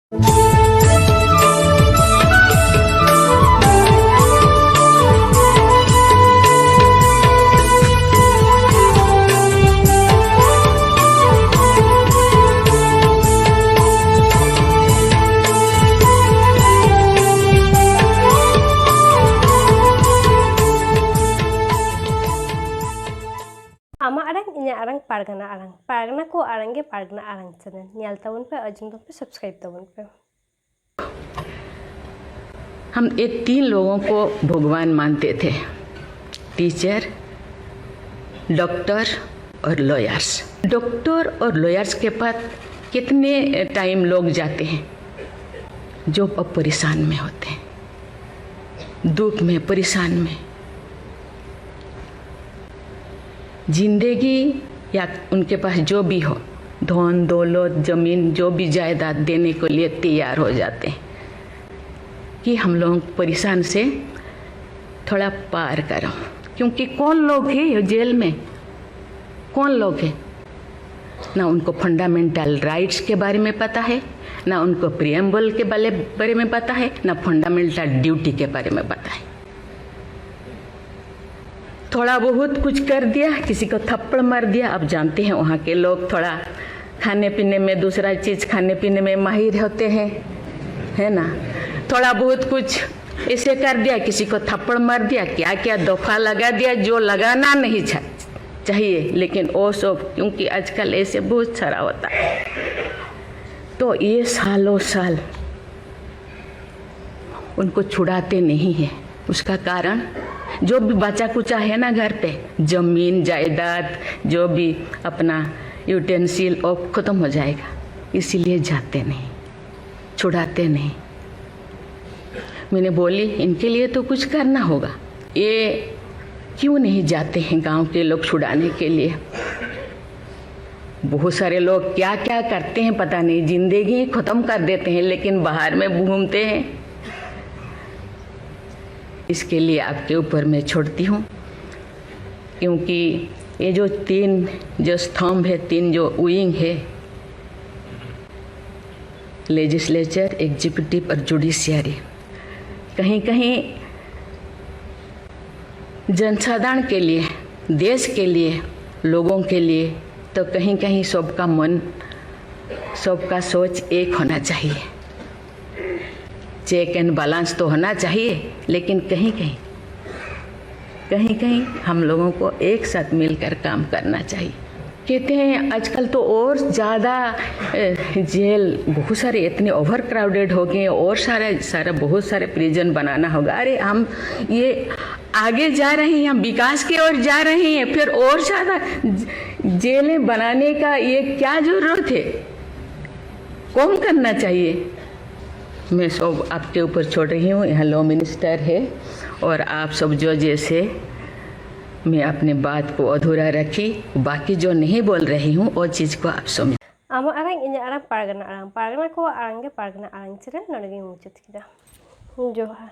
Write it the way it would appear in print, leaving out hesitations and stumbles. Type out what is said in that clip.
Ama arang inya arang pargana ko arange pargana arang channel nyal tabun पे अजून तो पे सब्सक्राइब tabun पे। हम ये 3 लोगों को भगवान मानते थे, टीचर, डॉक्टर और लॉयर्स। डॉक्टर और लॉयर्स के पास कितने टाइम लोग जाते हैं जो अब परेशान में होते हैं, दुख में, परेशान में। जिंदगी या उनके पास जो भी हो, धन दौलत जमीन जो भी जायदाद देने के लिए तैयार हो जाते हैं कि हम लोग परेशान से थोड़ा पार करो। क्योंकि कौन लोग हैं जेल में, कौन लोग हैं? ना उनको फंडामेंटल राइट्स के बारे में पता है, ना उनको प्रियम्बल के बारे में पता है, ना फंडामेंटल ड्यूटी के बारे में पता है। थोड़ा बहुत कुछ कर दिया, किसी को थप्पड़ मार दिया। अब जानते हैं वहाँ के लोग थोड़ा खाने पीने में, दूसरा चीज़ खाने पीने में माहिर होते हैं, है ना। थोड़ा बहुत कुछ ऐसे कर दिया, किसी को थप्पड़ मार दिया, क्या क्या दफा लगा दिया जो लगाना नहीं चाहिए, लेकिन वो सब क्योंकि आजकल ऐसे बहुत सारा होता है, तो ये सालों साल उनको छुड़ाते नहीं है। उसका कारण जो भी बचा कुचा है ना घर पे, जमीन जायदाद जो भी अपना यूटेंसिल और ख़त्म हो जाएगा, इसीलिए जाते नहीं, छुड़ाते नहीं। मैंने बोली इनके लिए तो कुछ करना होगा, ये क्यों नहीं जाते हैं गांव के लोग छुड़ाने के लिए? बहुत सारे लोग क्या क्या करते हैं पता नहीं, जिंदगी ख़त्म कर देते हैं, लेकिन बाहर में घूमते हैं। इसके लिए आपके ऊपर मैं छोड़ती हूँ, क्योंकि ये जो 3 जो स्तंभ है, 3 जो विंग है, लेजिस्लेचर, एग्जीक्यूटिव और जुडिशियरी, कहीं कहीं जनसाधारण के लिए, देश के लिए, लोगों के लिए, तो कहीं कहीं सबका मन, सबका सोच एक होना चाहिए। चेक एंड बैलेंस तो होना चाहिए, लेकिन कहीं कहीं हम लोगों को एक साथ मिलकर काम करना चाहिए। कहते हैं आजकल तो और ज़्यादा जेल बहुत सारे इतने ओवर क्राउडेड हो गए, और सारा बहुत सारे प्रिजन बनाना होगा। अरे हम ये आगे जा रहे हैं, हम विकास की ओर जा रहे हैं, फिर और ज़्यादा जेलें बनाने का ये क्या ज़रूरत है? कौन करना चाहिए? मैं सब आपके ऊपर छोड़ रही हूँ। यहाँ लॉ मिनिस्टर है और आप सब जो जैसे, मैं अपने बात को अधूरा रखी, बाकी जो नहीं बोल रही हूँ वो चीज़ को आप सुन। Ama arang inya arang pargana ko arange pargana arang channel नोड़े मुचत किदा जोहार।